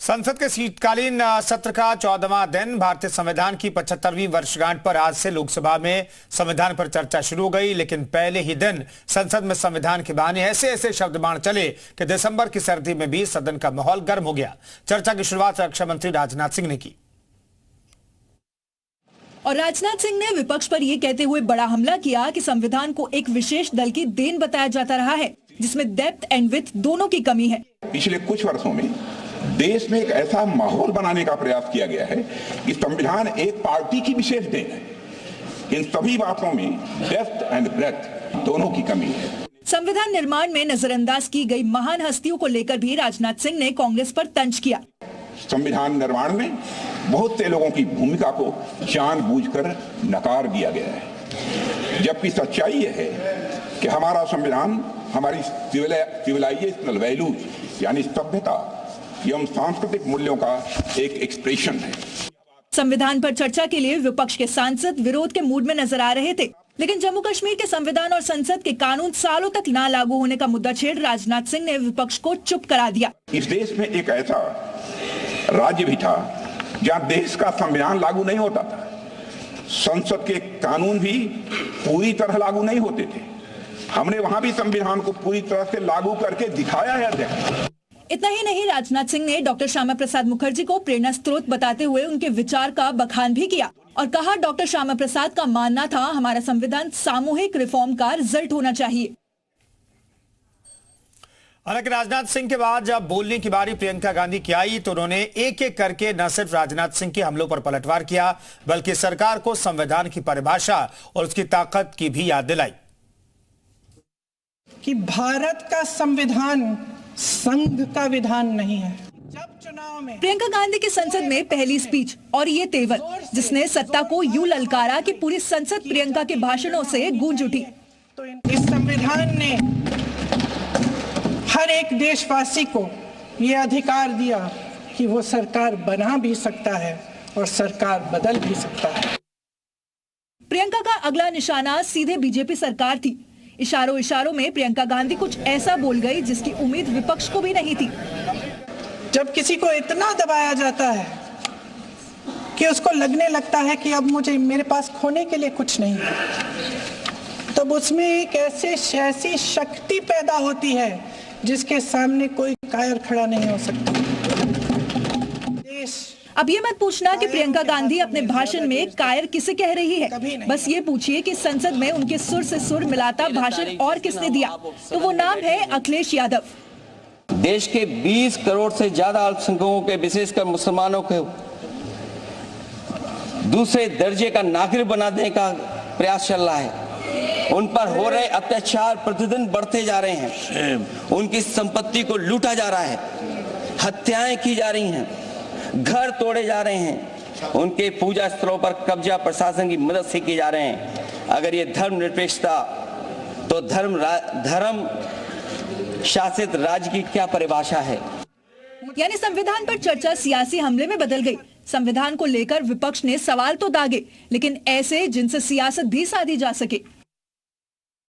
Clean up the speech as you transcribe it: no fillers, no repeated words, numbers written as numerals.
संसद के शीतकालीन सत्र का 14वां दिन भारतीय संविधान की 75वीं वर्षगांठ पर आज से लोकसभा में संविधान पर चर्चा शुरू हो गई। लेकिन पहले ही दिन संसद में संविधान के बहाने ऐसे ऐसे शब्दबाण चले कि दिसंबर की सर्दी में भी सदन का माहौल गर्म हो गया। चर्चा की शुरुआत रक्षा मंत्री राजनाथ सिंह ने की और राजनाथ सिंह ने विपक्ष पर यह कहते हुए बड़ा हमला किया कि संविधान को एक विशेष दल की देन बताया जाता रहा है, जिसमें डेप्थ एंड विड्थ दोनों की कमी है। पिछले कुछ वर्षों में देश में एक ऐसा माहौल बनाने का प्रयास किया गया है कि संविधान एक पार्टी की विशेष देन है। इन सभी बातों में डेप्थ एंड ब्रेथ दोनों की कमी है। संविधान निर्माण में नजरअंदाज की गई महान हस्तियों को लेकर भी राजनाथ सिंह ने कांग्रेस पर तंज किया। संविधान निर्माण में बहुत से लोगों की भूमिका को जानबूझकर नकार दिया गया है, जबकि सच्चाई यह है कि हमारा संविधान हमारी सिविलाइजेशनल वैल्यूज यानी सभ्यता एवं सांस्कृतिक मूल्यों का एक एक्सप्रेशन है। संविधान पर चर्चा के लिए विपक्ष के सांसद विरोध के मूड में नजर आ रहे थे, लेकिन जम्मू कश्मीर के संविधान और संसद के कानून सालों तक ना लागू होने का मुद्दा छेड़ राजनाथ सिंह ने विपक्ष को चुप करा दिया। इस देश में एक ऐसा राज्य भी था जहां देश का संविधान लागू नहीं होता था, संसद के कानून भी पूरी तरह लागू नहीं होते थे। हमने वहां भी संविधान को पूरी तरह से लागू करके दिखाया है। इतना ही नहीं, राजनाथ सिंह ने डॉक्टर श्यामा प्रसाद मुखर्जी को प्रेरणा स्रोत बताते हुए उनके विचार का बखान भी किया और कहा डॉक्टर श्यामा प्रसाद का मानना था हमारा संविधान सामूहिक रिफॉर्म का रिजल्ट होना चाहिए। हालांकि राजनाथ सिंह के बाद जब बोलने की बारी प्रियंका गांधी की आई तो उन्होंने एक एक करके न सिर्फ राजनाथ सिंह के हमलों पर पलटवार किया, बल्कि सरकार को संविधान की परिभाषा और उसकी ताकत की भी याद दिलाई कि भारत का संविधान संघ का विधान नहीं है। जब चुनाव में प्रियंका गांधी की संसद में पहली स्पीच और ये तेवर, जिसने सत्ता को यूं ललकारा कि पूरी संसद प्रियंका के भाषणों से गूंज उठी। तो इस संविधान ने हर एक देशवासी को ये अधिकार दिया कि वो सरकार बना भी सकता है और सरकार बदल भी सकता है। प्रियंका का अगला निशाना सीधे बीजेपी सरकार थी। इशारों इशारों में प्रियंका गांधी कुछ ऐसा बोल गई जिसकी उम्मीद विपक्ष को भी नहीं थी। जब किसी को इतना दबाया जाता है कि उसको लगने लगता है कि अब मेरे पास खोने के लिए कुछ नहीं है, तब उसमें एक ऐसी शक्ति पैदा होती है जिसके सामने कोई कायर खड़ा नहीं हो सकता। अब ये मत पूछना कि प्रियंका गांधी अपने भाषण में कायर किसे कह रही है, बस ये पूछिए कि संसद में उनके सुर से सुर मिलाता भाषण और किसने दिया, तो वो नाम है अखिलेश यादव। देश के 20 करोड़ से ज्यादा अल्पसंख्यकों के, विशेषकर मुसलमानों को दूसरे दर्जे का नागरिक बनाने का प्रयास चल रहा है। उन पर हो रहे अत्याचार प्रतिदिन बढ़ते जा रहे हैं, उनकी संपत्ति को लूटा जा रहा है, हत्याएं की जा रही हैं, घर तोड़े जा रहे हैं, उनके पूजा स्थलों पर कब्जा प्रशासन की मदद से किए जा रहे हैं। अगर ये धर्मनिरपेक्षता, तो धर्म शासित राज्य की क्या परिभाषा है? यानी संविधान पर चर्चा सियासी हमले में बदल गई। संविधान को लेकर विपक्ष ने सवाल तो दागे, लेकिन ऐसे जिनसे सियासत भी साधी जा सके।